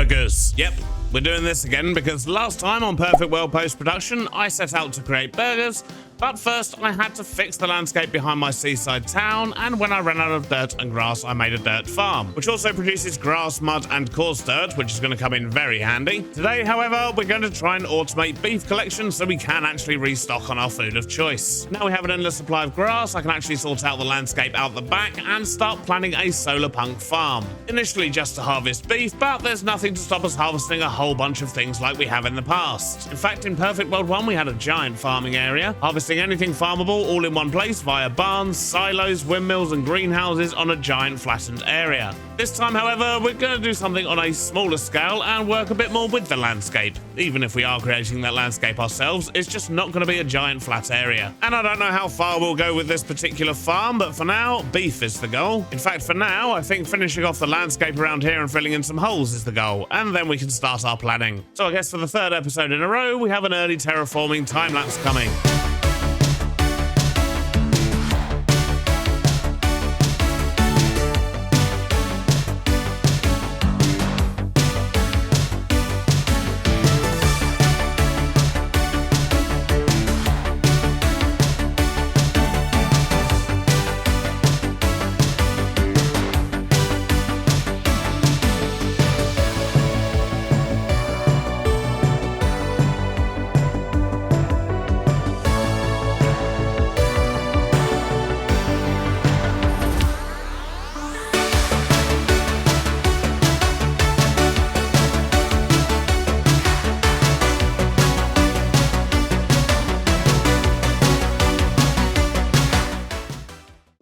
burgers. Yep, we're doing this again because last time on Perfect World Post Production, I set out to create burgers, but first I had to fix the landscape behind my seaside town, and when I ran out of dirt and grass, I made a dirt farm, which also produces grass, mud, and coarse dirt, which is going to come in very handy. Today, however, we're going to try and automate beef collection so we can actually restock on our food of choice. Now we have an endless supply of grass, I can actually sort out the landscape out the back and start planning a solar punk farm. Initially just to harvest beef, but there's nothing to stop us harvesting a whole bunch of things like we have in the past. In fact, in Perfect World 1, we had a giant farming area, harvesting anything farmable all in one place via barns, silos, windmills, and greenhouses on a giant flattened area. This time, however, we're going to do something on a smaller scale and work a bit more with the landscape. Even if we are creating that landscape ourselves, it's just not going to be a giant flat area. And I don't know how far we'll go with this particular farm, but for now, beef is the goal. In fact, for now, I think finishing off the landscape around here and filling in some holes is the goal, and then we can start our planning. So I guess for the third episode in a row, we have an early terraforming time-lapse coming.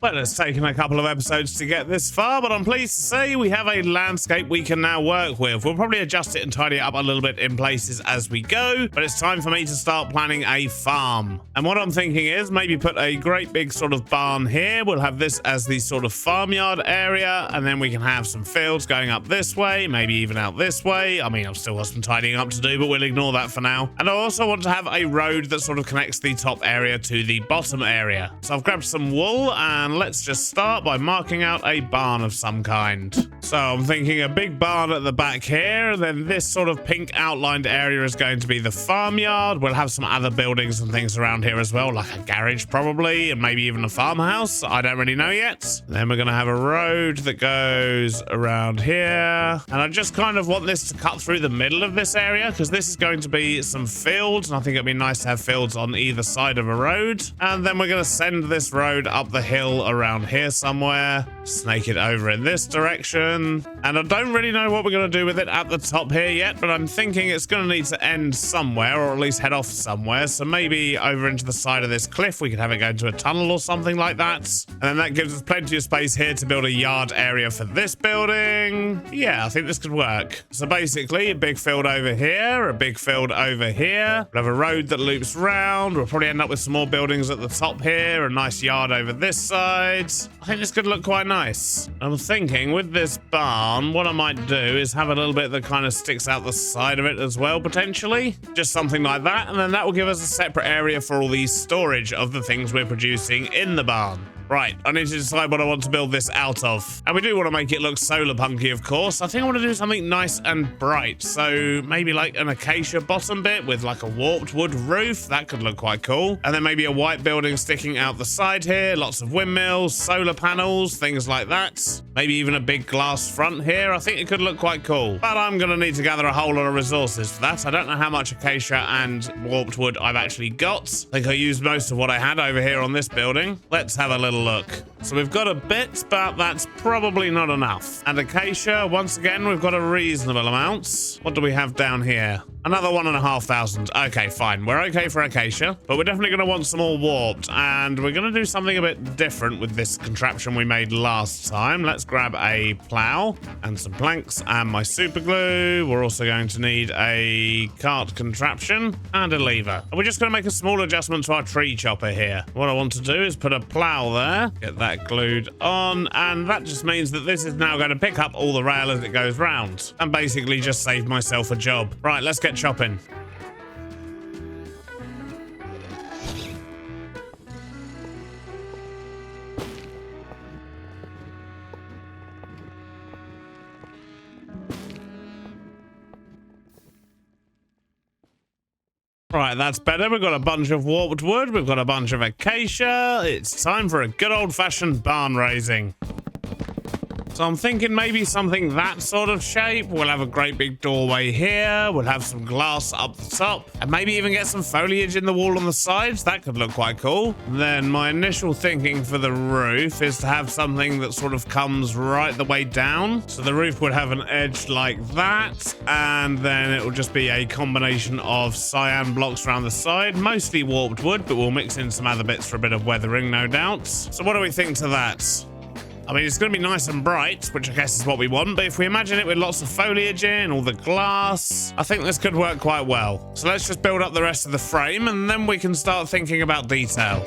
Well, it's taken a couple of episodes to get this far, but I'm pleased to say we have a landscape we can now work with. We'll probably adjust it and tidy it up a little bit in places as we go, but it's time for me to start planning a farm. And what I'm thinking is maybe put a great big sort of barn here. We'll have this as the sort of farmyard area, and then we can have some fields going up this way, maybe even out this way. I mean, I've still got some tidying up to do, but we'll ignore that for now. And I also want to have a road that sort of connects the top area to the bottom area. So I've grabbed some wool, and let's just start by marking out a barn of some kind. So I'm thinking a big barn at the back here, and then this sort of pink outlined area is going to be the farmyard. We'll have some other buildings and things around here as well, like a garage probably, and maybe even a farmhouse. I don't really know yet. Then we're going to have a road that goes around here, and I just kind of want this to cut through the middle of this area because this is going to be some fields, and I think it'd be nice to have fields on either side of a road. And then we're going to send this road up the hill around here somewhere, snake it over in this direction, and I don't really know what we're going to do with it at the top here yet, but I'm thinking it's going to need to end somewhere, or at least head off somewhere. So maybe over into the side of this cliff we could have it go into a tunnel or something like that, and then that gives us plenty of space here to build a yard area for this building. Yeah, I think this could work. So basically a big field over here, a big field over here, we'll have a road that loops round, we'll probably end up with some more buildings at the top here, a nice yard over this side. I think this could look quite nice. I'm thinking with this barn, what I might do is have a little bit that kind of sticks out the side of it as well, potentially. Just something like that, and then that will give us a separate area for all the storage of the things we're producing in the barn. Right, I need to decide what I want to build this out of. And we do want to make it look solar punky, of course. I think I want to do something nice and bright. So maybe like an acacia bottom bit with like a warped wood roof. That could look quite cool. And then maybe a white building sticking out the side here. Lots of windmills, solar panels, things like that. Maybe even a big glass front here. I think it could look quite cool. But I'm going to need to gather a whole lot of resources for that. I don't know how much acacia and warped wood I've actually got. I think I used most of what I had over here on this building. Let's have a little look. So we've got a bit, but that's probably not enough. And acacia, once again, we've got a reasonable amount. What do we have down here? Another 1,500. Okay, fine. We're okay for acacia, but we're definitely going to want some more warped, and we're going to do something a bit different with this contraption we made last time. Let's grab a plow and some planks and my super glue. We're also going to need a cart contraption and a lever. And we're just going to make a small adjustment to our tree chopper here. What I want to do is put a plow there, get that glued on, and that just means that this is now going to pick up all the rail as it goes round, and basically just save myself a job. Right, let's get chopping. Right, that's better. We've got a bunch of warped wood. We've got a bunch of acacia. It's time for a good old-fashioned barn raising. So I'm thinking maybe something that sort of shape. We'll have a great big doorway here. We'll have some glass up the top. And maybe even get some foliage in the wall on the sides. That could look quite cool. Then my initial thinking for the roof is to have something that sort of comes right the way down. So the roof would have an edge like that. And then it will just be a combination of cyan blocks around the side. Mostly warped wood, but we'll mix in some other bits for a bit of weathering, no doubt. So what do we think to that? I mean, it's going to be nice and bright, which I guess is what we want, but if we imagine it with lots of foliage in, all the glass, I think this could work quite well. So let's just build up the rest of the frame, and then we can start thinking about detail.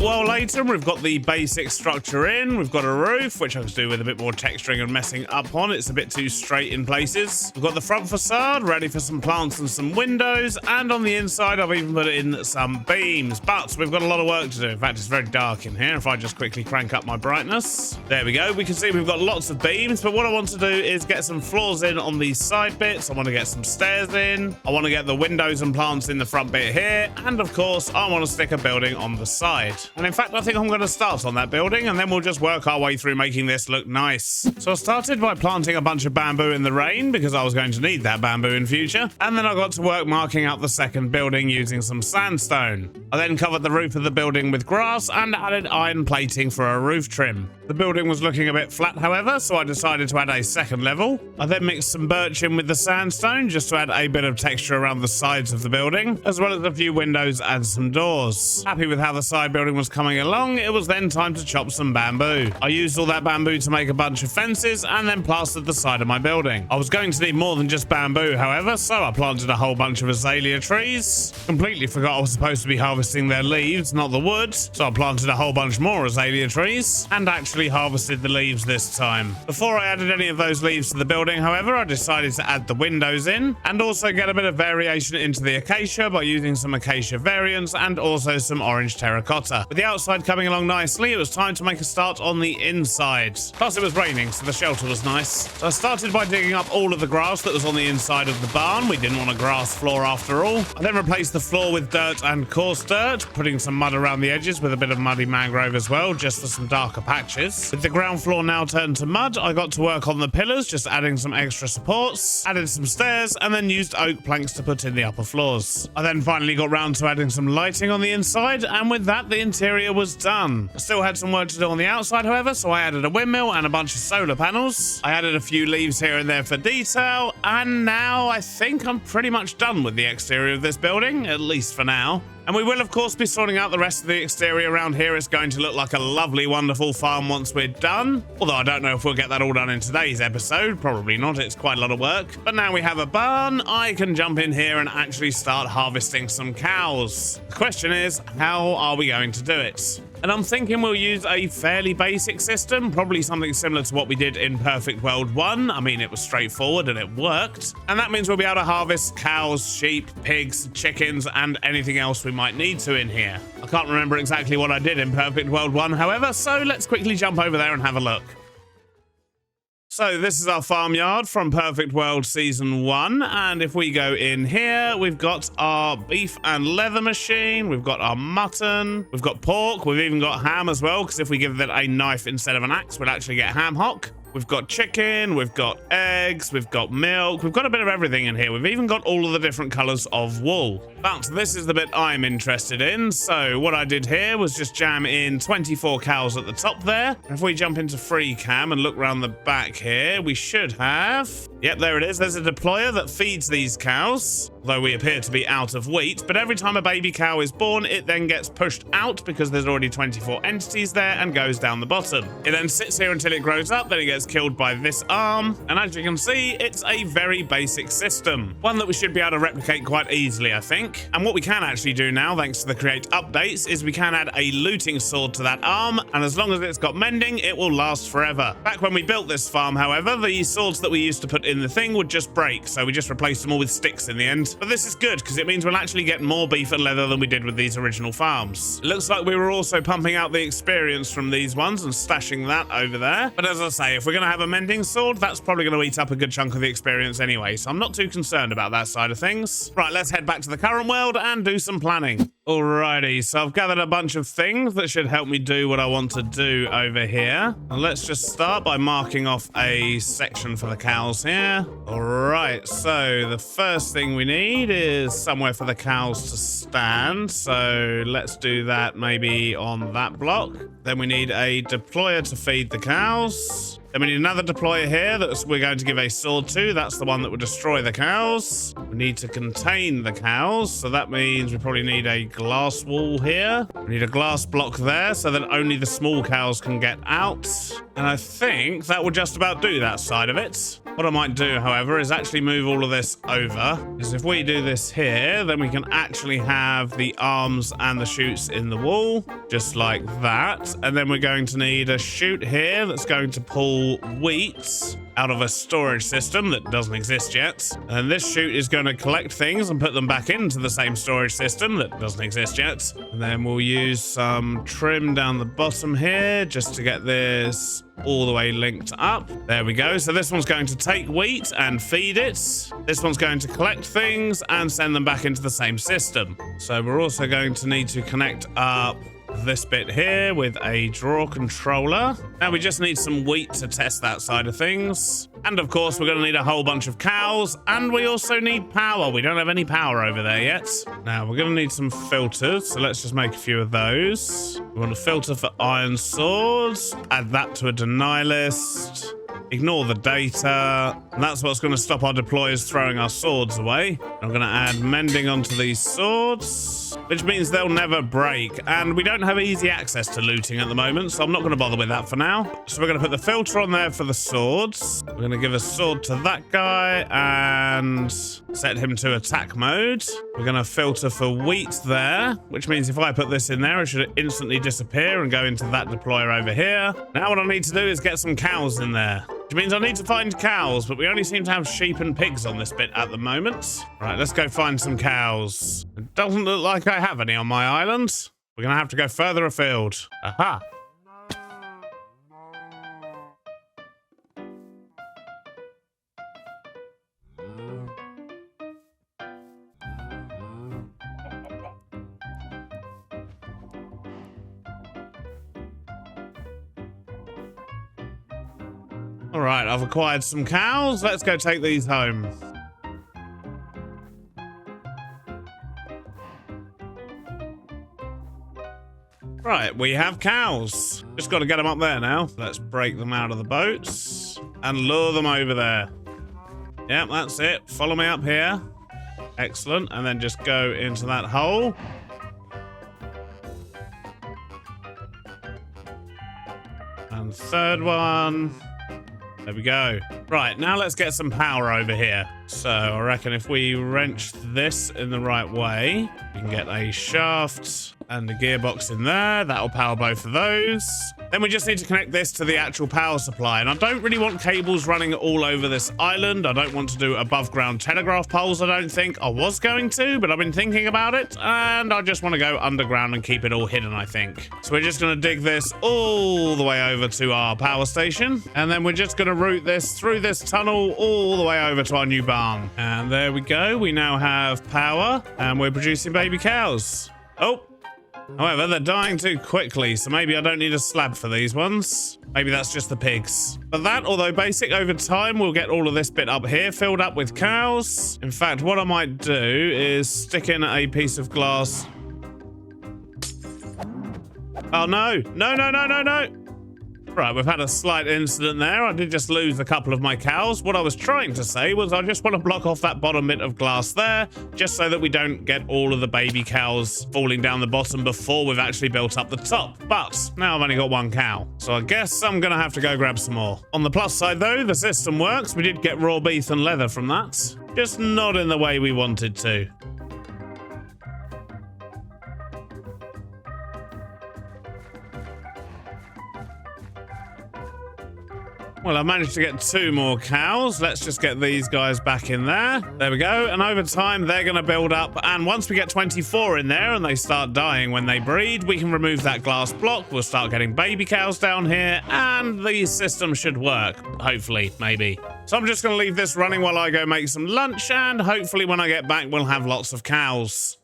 Well, later we've got the basic structure in. We've got a roof, which I could do with a bit more texturing and messing up on. It's a bit too straight in places. We've got the front facade ready for some plants and some windows, and on the inside I've even put in some beams. But we've got a lot of work to do. In fact, it's very dark in here. If I just quickly crank up my brightness, there we go. We can see we've got lots of beams, but what I want to do is get some floors in on these side bits. I want to get some stairs in. I want to get the windows and plants in the front bit here, and of course I want to stick a building on the side. And in fact, I think I'm going to start on that building, and then we'll just work our way through making this look nice. So I started by planting a bunch of bamboo in the rain, because I was going to need that bamboo in future. And then I got to work marking out the second building using some sandstone. I then covered the roof of the building with grass and added iron plating for a roof trim. The building was looking a bit flat, however, so I decided to add a second level. I then mixed some birch in with the sandstone just to add a bit of texture around the sides of the building, as well as a few windows and some doors. Happy with how the side building was coming along, it was then time to chop some bamboo. I used all that bamboo to make a bunch of fences and then plastered the side of my building. I was going to need more than just bamboo, however, so I planted a whole bunch of azalea trees. Completely forgot I was supposed to be harvesting their leaves, not the wood, so I planted a whole bunch more azalea trees and actually harvested the leaves this time. Before I added any of those leaves to the building, however, I decided to add the windows in and also get a bit of variation into the acacia by using some acacia variants and also some orange terracotta. With the outside coming along nicely, it was time to make a start on the inside. Plus it was raining, so the shelter was nice. So I started by digging up all of the grass that was on the inside of the barn. We didn't want a grass floor after all. I then replaced the floor with dirt and coarse dirt, putting some mud around the edges with a bit of muddy mangrove as well, just for some darker patches. With the ground floor now turned to mud, I got to work on the pillars, just adding some extra supports, added some stairs, and then used oak planks to put in the upper floors. I then finally got round to adding some lighting on the inside, and with that, the interior was done. I still had some work to do on the outside, however, so I added a windmill and a bunch of solar panels. I added a few leaves here and there for detail, and now I think I'm pretty much done with the exterior of this building, at least for now. And we will, of course, be sorting out the rest of the exterior around here. It's going to look like a lovely, wonderful farm once we're done. Although I don't know if we'll get that all done in today's episode. Probably not. It's quite a lot of work. But now we have a barn, I can jump in here and actually start harvesting some cows. The question is, how are we going to do it? And I'm thinking we'll use a fairly basic system, probably something similar to what we did in Perfect World 1. I mean, it was straightforward and it worked. And that means we'll be able to harvest cows, sheep, pigs, chickens, and anything else we might need to in here. I can't remember exactly what I did in Perfect World 1, however, so let's quickly jump over there and have a look. So this is our farmyard from Perfect World Season 1, and if we go in here, we've got our beef and leather machine, we've got our mutton, we've got pork, we've even got ham as well, because if we give it a knife instead of an axe, we'll actually get ham hock. We've got chicken, we've got eggs, we've got milk, we've got a bit of everything in here. We've even got all of the different colours of wool. But this is the bit I'm interested in. So what I did here was just jam in 24 cows at the top there. If we jump into free cam and look around the back here, we should have... Yep, there it is. There's a deployer that feeds these cows. although we appear to be out of wheat. But every time a baby cow is born, it then gets pushed out because there's already 24 entities there and goes down the bottom. It then sits here until it grows up, then it gets killed by this arm. And as you can see, it's a very basic system. One that we should be able to replicate quite easily, I think. And what we can actually do now, thanks to the create updates, is we can add a looting sword to that arm. And as long as it's got mending, it will last forever. Back when we built this farm, however, the swords that we used to put in the thing would just break. So we just replaced them all with sticks in the end. But this is good because it means we'll actually get more beef and leather than we did with these original farms. It looks like we were also pumping out the experience from these ones and stashing that over there. But as I say, if we're going to have a mending sword, that's probably going to eat up a good chunk of the experience anyway. So I'm not too concerned about that side of things. Right, let's head back to the current world and do some planning. Alrighty, so I've gathered a bunch of things that should help me do what I want to do over here. And let's just start by marking off a section for the cows here. Alright, so the first thing we need is somewhere for the cows to stand. So let's do that maybe on that block. Then we need a deployer to feed the cows. Then we need another deployer here that we're going to give a sword to. That's the one that will destroy the cows. We need to contain the cows. So that means we probably need a glass wall here. We need a glass block there so that only the small cows can get out. And I think that will just about do that side of it. What I might do, however, is actually move all of this over. Because if we do this here, then we can actually have the arms and the chutes in the wall, just like that. And then we're going to need a chute here that's going to pull wheat out of a storage system that doesn't exist yet. And this chute is going to collect things and put them back into the same storage system that doesn't exist yet. And then we'll use some trim down the bottom here just to get this all the way linked up. There we go. So this one's going to take wheat and feed it. This one's going to collect things and send them back into the same system. So we're also going to need to connect up this bit here with a draw controller. Now we just need some wheat to test that side of things. And of course, we're going to need a whole bunch of cows, and we also need power. We don't have any power over there yet. Now we're going to need some filters, so let's just make a few of those. We want a filter for iron swords, add that to a deny list. Ignore the data, and that's what's going to stop our deployers throwing our swords away. I'm going to add mending onto these swords, which means they'll never break. And we don't have easy access to looting at the moment, so I'm not going to bother with that for now. So we're going to put the filter on there for the swords. We're going to give a sword to that guy and set him to attack mode. We're going to filter for wheat there, which means if I put this in there, it should instantly disappear and go into that deployer over here. Now what I need to do is get some cows in there, which means I need to find cows, but we only seem to have sheep and pigs on this bit at the moment. Right, let's go find some cows. It doesn't look like I have any on my island. We're going to have to go further afield. Aha. All right, I've acquired some cows. Let's go take these home. Right, we have cows. Just got to get them up there now. Let's break them out of the boats and lure them over there. Yep, that's it. Follow me up here. Excellent. And then just go into that hole. And third one. There we go. Right, now let's get some power over here. So I reckon if we wrench this in the right way, we can get a shaft and a gearbox in there. That'll power both of those. Then we just need to connect this to the actual power supply. And I don't really want cables running all over this island. I don't want to do above ground telegraph poles, I don't think. I was going to, but I've been thinking about it. And I just want to go underground and keep it all hidden, I think. So we're just going to dig this all the way over to our power station. And then we're just going to route this through this tunnel all the way over to our new barn. And there we go. We now have power and we're producing baby cows. Oh. However, they're dying too quickly, so maybe I don't need a slab for these ones. Maybe that's just the pigs. But that, although basic, over time, we'll get all of this bit up here filled up with cows. In fact, what I might do is stick in a piece of glass. Oh, no. No, no, no, no, no. Right, we've had a slight incident there. I did just lose a couple of my cows. What I was trying to say was I just want to block off that bottom bit of glass there, just so that we don't get all of the baby cows falling down the bottom before we've actually built up the top. But now I've only got one cow, so I guess I'm going to have to go grab some more. On the plus side, though, the system works. We did get raw beef and leather from that, just not in the way we wanted to. Well, I managed to get 2 more cows. Let's just get these guys back in there. There we go. And over time, they're going to build up. And once we get 24 in there and they start dying when they breed, we can remove that glass block. We'll start getting baby cows down here. And the system should work. Hopefully, maybe. So I'm just going to leave this running while I go make some lunch. And hopefully when I get back, we'll have lots of cows.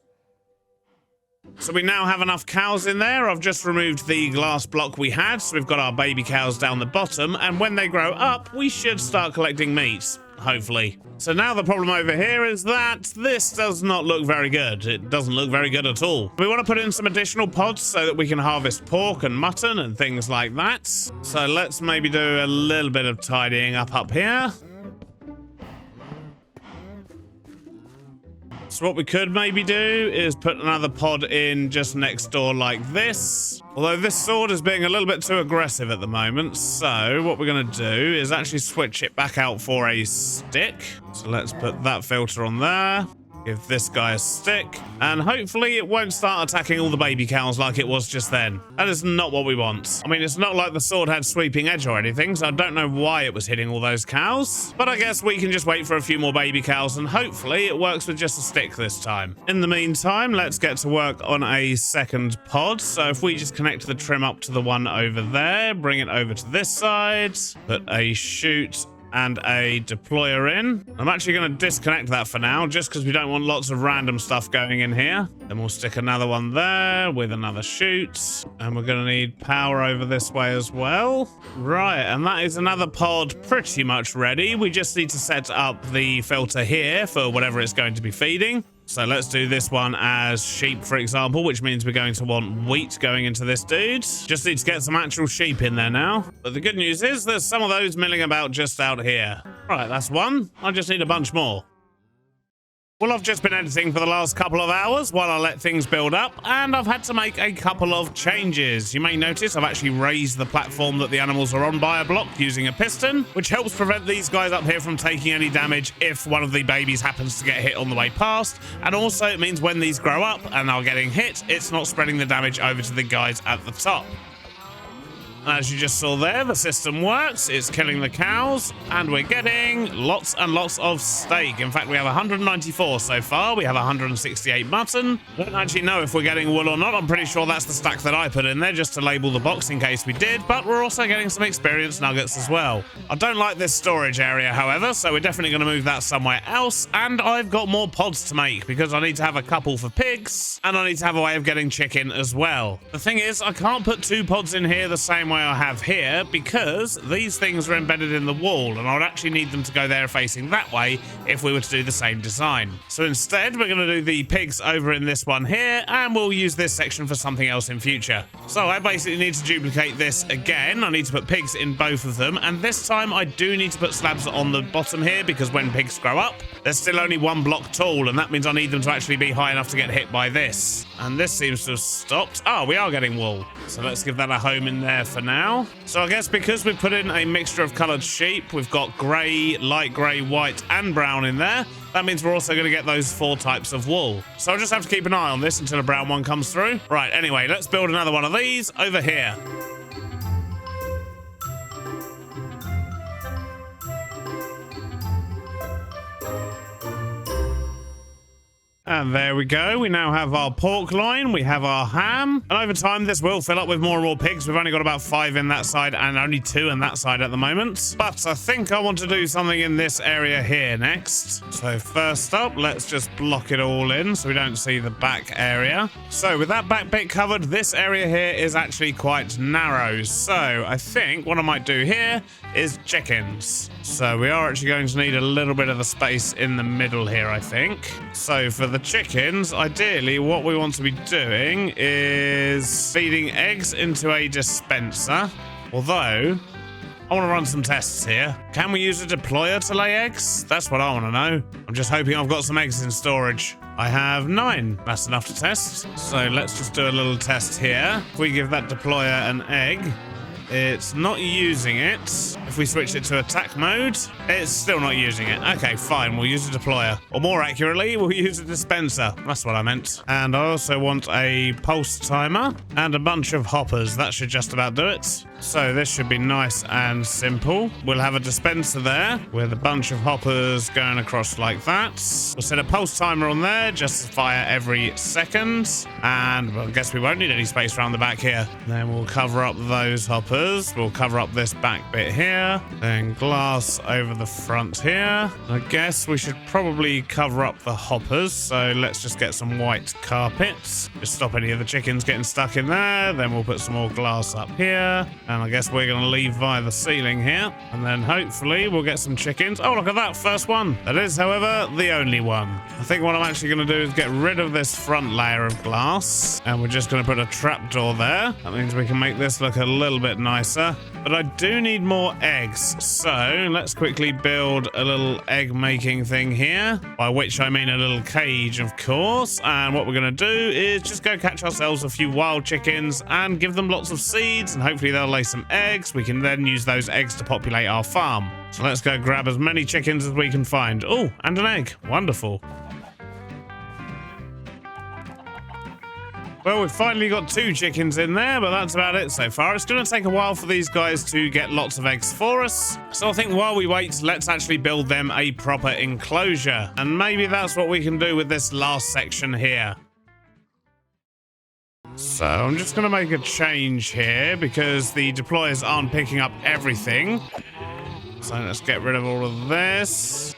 So we now have enough cows in there. I've just removed the glass block we had, so we've got our baby cows down the bottom, and when they grow up, we should start collecting meat, hopefully. So now the problem over here is that this does not look very good. It doesn't look very good at all. We want to put in some additional pods so that we can harvest pork and mutton and things like that. So let's maybe do a little bit of tidying up here. So what we could maybe do is put another pod in just next door like this. Although this sword is being a little bit too aggressive at the moment. So what we're going to do is actually switch it back out for a stick. So let's put that filter on there. Give this guy a stick, and hopefully it won't start attacking all the baby cows like it was just then. That is not what we want. I mean, it's not like the sword had sweeping edge or anything, so I don't know why it was hitting all those cows. But I guess we can just wait for a few more baby cows, and hopefully it works with just a stick this time. In the meantime, let's get to work on a second pod. So if we just connect the trim up to the one over there, bring it over to this side, put a chute and a deployer in. I'm actually going to disconnect that for now, just because we don't want lots of random stuff going in here. Then we'll stick another one there with another chute. And we're going to need power over this way as well. Right, and that is another pod pretty much ready. We just need to set up the filter here for whatever it's going to be feeding. So let's do this one as sheep, for example, which means we're going to want wheat going into this dude. Just need to get some actual sheep in there now. But the good news is there's some of those milling about just out here. Right, that's one. I just need a bunch more. Well, I've just been editing for the last couple of hours while I let things build up, and I've had to make a couple of changes. You may notice I've actually raised the platform that the animals are on by a block using a piston, which helps prevent these guys up here from taking any damage if one of the babies happens to get hit on the way past. And also it means when these grow up and are getting hit, it's not spreading the damage over to the guys at the top. As you just saw there, the system works. It's killing the cows, and we're getting lots and lots of steak. In fact, we have 194 so far. We have 168 mutton. I don't actually know if we're getting wool or not. I'm pretty sure that's the stack that I put in there just to label the box in case we did, but we're also getting some experience nuggets as well. I don't like this storage area, however, so we're definitely going to move that somewhere else, and I've got more pods to make because I need to have a couple for pigs, and I need to have a way of getting chicken as well. The thing is, I can't put 2 pods in here the same way I have here because these things are embedded in the wall, and I would actually need them to go there facing that way if we were to do the same design. So instead we're going to do the pigs over in this one here, and we'll use this section for something else in future. So I basically need to duplicate this again. I need to put pigs in both of them, and this time I do need to put slabs on the bottom here because when pigs grow up they're still only 1 block tall, and that means I need them to actually be high enough to get hit by this. And this seems to have stopped. Oh, we are getting wool. So let's give that a home in there for now. So I guess because we've put in a mixture of coloured sheep, we've got grey, light grey, white and brown in there. That means we're also going to get those 4 types of wool. So I'll just have to keep an eye on this until a brown one comes through. Right, anyway, let's build another one of these over here. And there we go. We now have our pork loin. We have our ham. And over time, this will fill up with more and more pigs. We've only got about 5 in that side and only 2 in that side at the moment. But I think I want to do something in this area here next. So first up, let's just block it all in so we don't see the back area. So with that back bit covered, this area here is actually quite narrow. So I think what I might do here is chickens. So we are actually going to need a little bit of the space in the middle here, I think. So for the chickens, ideally what we want to be doing is feeding eggs into a dispenser. Although, I want to run some tests here. Can we use a deployer to lay eggs? That's what I want to know. I'm just hoping I've got some eggs in storage. I have 9. That's enough to test. So let's just do a little test here. If we give that deployer an egg, it's not using it. If we switch it to attack mode, it's still not using it. Okay, fine. We'll use a deployer. Or more accurately, we'll use a dispenser. That's what I meant. And I also want a pulse timer and a bunch of hoppers. That should just about do it. So this should be nice and simple. We'll have a dispenser there with a bunch of hoppers going across like that. We'll set a pulse timer on there just to fire every second. And well, I guess we won't need any space around the back here. Then we'll cover up those hoppers. We'll cover up this back bit here. Then glass over the front here. I guess we should probably cover up the hoppers. So let's just get some white carpets. Just stop any of the chickens getting stuck in there. Then we'll put some more glass up here. And I guess we're going to leave via the ceiling here. And then hopefully we'll get some chickens. Oh, look at that. First one. That is, however, the only one. I think what I'm actually going to do is get rid of this front layer of glass. And we're just going to put a trapdoor there. That means we can make this look a little bit nicer. But I do need more eggs. So let's quickly build a little egg making thing here. By which I mean a little cage, of course. And what we're going to do is just go catch ourselves a few wild chickens and give them lots of seeds. And hopefully they'll lay some eggs. We can then use those eggs to populate our farm. So let's go grab as many chickens as we can find. Oh, and an egg. Wonderful. Well, we've finally got 2 chickens in there, but that's about it so far. It's going to take a while for these guys to get lots of eggs for us. So I think while we wait, let's actually build them a proper enclosure. And maybe that's what we can do with this last section here. So I'm just going to make a change here because the deployers aren't picking up everything. So let's get rid of all of this.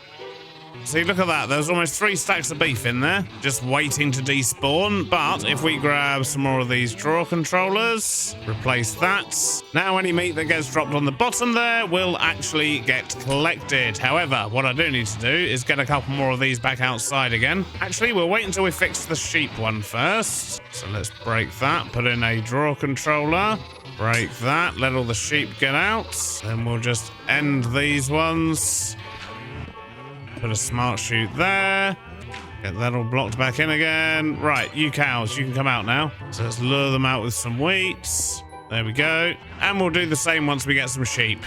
See, look at that. There's almost 3 stacks of beef in there, just waiting to despawn. But if we grab some more of these drawer controllers, replace that. Now any meat that gets dropped on the bottom there will actually get collected. However, what I do need to do is get a couple more of these back outside again. Actually, we'll wait until we fix the sheep one first. So let's break that, put in a drawer controller. Break that, let all the sheep get out. Then we'll just end these ones. Put a smart chute there. Get that all blocked back in again. Right, you cows, you can come out now. So let's lure them out with some wheat. There we go. And we'll do the same once we get some sheep.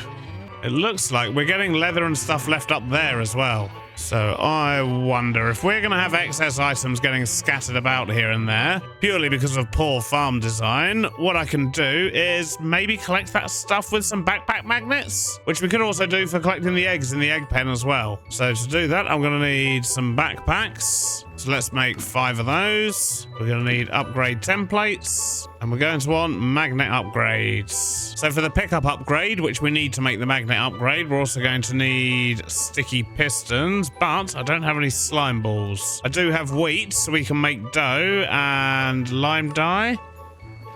It looks like we're getting leather and stuff left up there as well. So I wonder if we're going to have excess items getting scattered about here and there, purely because of poor farm design, what I can do is maybe collect that stuff with some backpack magnets, which we could also do for collecting the eggs in the egg pen as well. So to do that, I'm going to need some backpacks. So let's make 5 of those. We're going to need upgrade templates. And we're going to want magnet upgrades. So for the pickup upgrade, which we need to make the magnet upgrade, we're also going to need sticky pistons, but I don't have any slime balls. I do have wheat, so we can make dough and lime dye.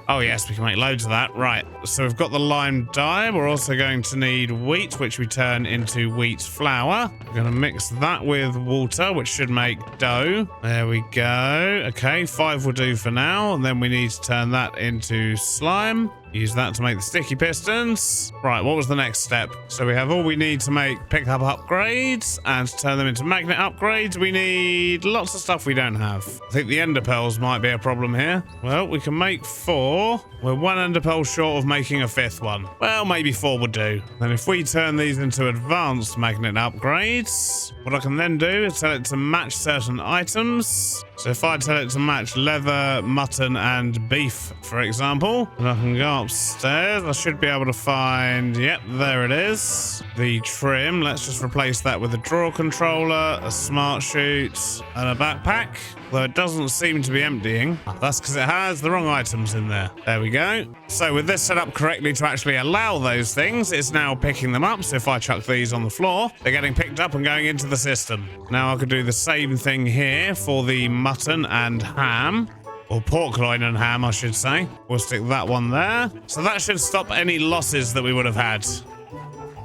Oh yes, we can make loads of that. Right, so we've got the lime dye. We're also going to need wheat, which we turn into wheat flour. We're going to mix that with water, which should make dough. There we go. Okay, 5 will do for now. And then we need to turn that into slime. Use that to make the sticky pistons. Right, what was the next step? So we have all we need to make pickup upgrades, and to turn them into magnet upgrades, we need lots of stuff we don't have. I think the ender pearls might be a problem here. Well, we can make 4. We're 1 ender pearl short of making a 5th one. Well, maybe 4 would do. Then if we turn these into advanced magnet upgrades, what I can then do is tell it to match certain items. So if I tell it to match leather, mutton, and beef, for example, and I can go upstairs, I should be able to find, yep, there it is. The trim, let's just replace that with a drawer controller, a smart chute, and a backpack. Though it doesn't seem to be emptying. That's because it has the wrong items in there. There we go. So with this set up correctly to actually allow those things, it's now picking them up. So if I chuck these on the floor, they're getting picked up and going into the system. Now I could do the same thing here for the mutton and ham. Or pork loin and ham, I should say. We'll stick that one there. So that should stop any losses that we would have had.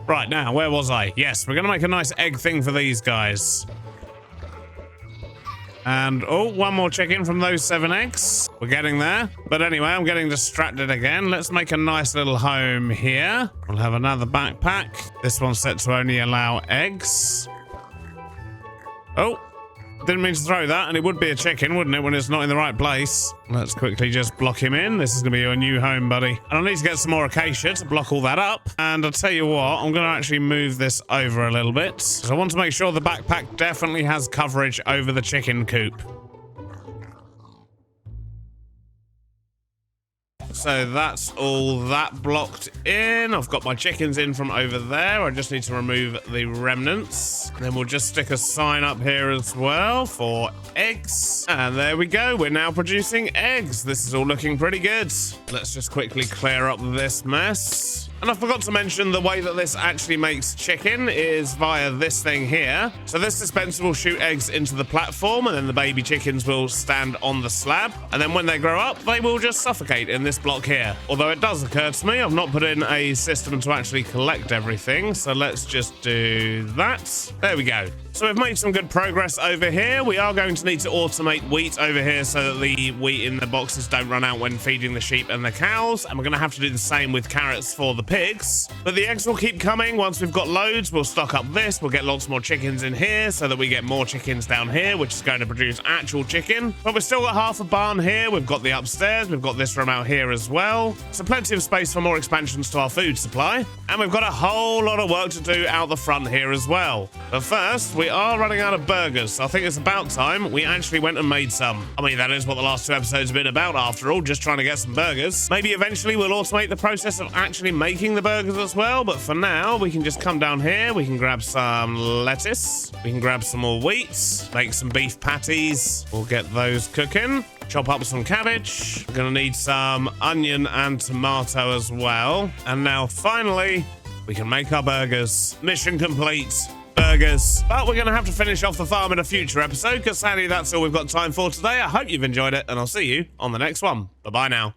Right, now, where was I? Yes, we're going to make a nice egg thing for these guys. And, oh, 1 more chicken from those 7 eggs. We're getting there. But anyway, I'm getting distracted again. Let's make a nice little home here. We'll have another backpack. This one's set to only allow eggs. Oh, didn't mean to throw that, and it would be a chicken, wouldn't it, when it's not in the right place? Let's quickly just block him in. This is going to be your new home, buddy. And I need to get some more acacia to block all that up. And I'll tell you what, I'm going to actually move this over a little bit. So I want to make sure the backpack definitely has coverage over the chicken coop. So that's all that blocked in. I've got my chickens in from over there. I just need to remove the remnants. Then we'll just stick a sign up here as well for eggs. And there we go. We're now producing eggs. This is all looking pretty good. Let's just quickly clear up this mess. And I forgot to mention the way that this actually makes chicken is via this thing here. So this dispenser will shoot eggs into the platform, and then the baby chickens will stand on the slab. And then when they grow up, they will just suffocate in this block here. Although it does occur to me, I've not put in a system to actually collect everything. So let's just do that. There we go. So we've made some good progress over here. We are going to need to automate wheat over here so that the wheat in the boxes don't run out when feeding the sheep and the cows. And we're going to have to do the same with carrots for the pigs. But the eggs will keep coming. Once we've got loads, we'll stock up this. We'll get lots more chickens in here so that we get more chickens down here, which is going to produce actual chicken. But we've still got half a barn here. We've got the upstairs. We've got this room out here as well. So plenty of space for more expansions to our food supply. And we've got a whole lot of work to do out the front here as well. But first, we are running out of burgers, so I think it's about time we actually went and made some. I mean, that is what the last 2 episodes have been about after all, just trying to get some burgers. Maybe eventually we'll automate the process of actually making the burgers as well, but for now, we can just come down here, we can grab some lettuce, we can grab some more wheat, make some beef patties, we'll get those cooking. Chop up some cabbage. We're gonna need some onion and tomato as well. And now finally, we can make our burgers. Mission complete. Burgers. But we're going to have to finish off the farm in a future episode because sadly that's all we've got time for today. I hope you've enjoyed it and I'll see you on the next one. Bye-bye now.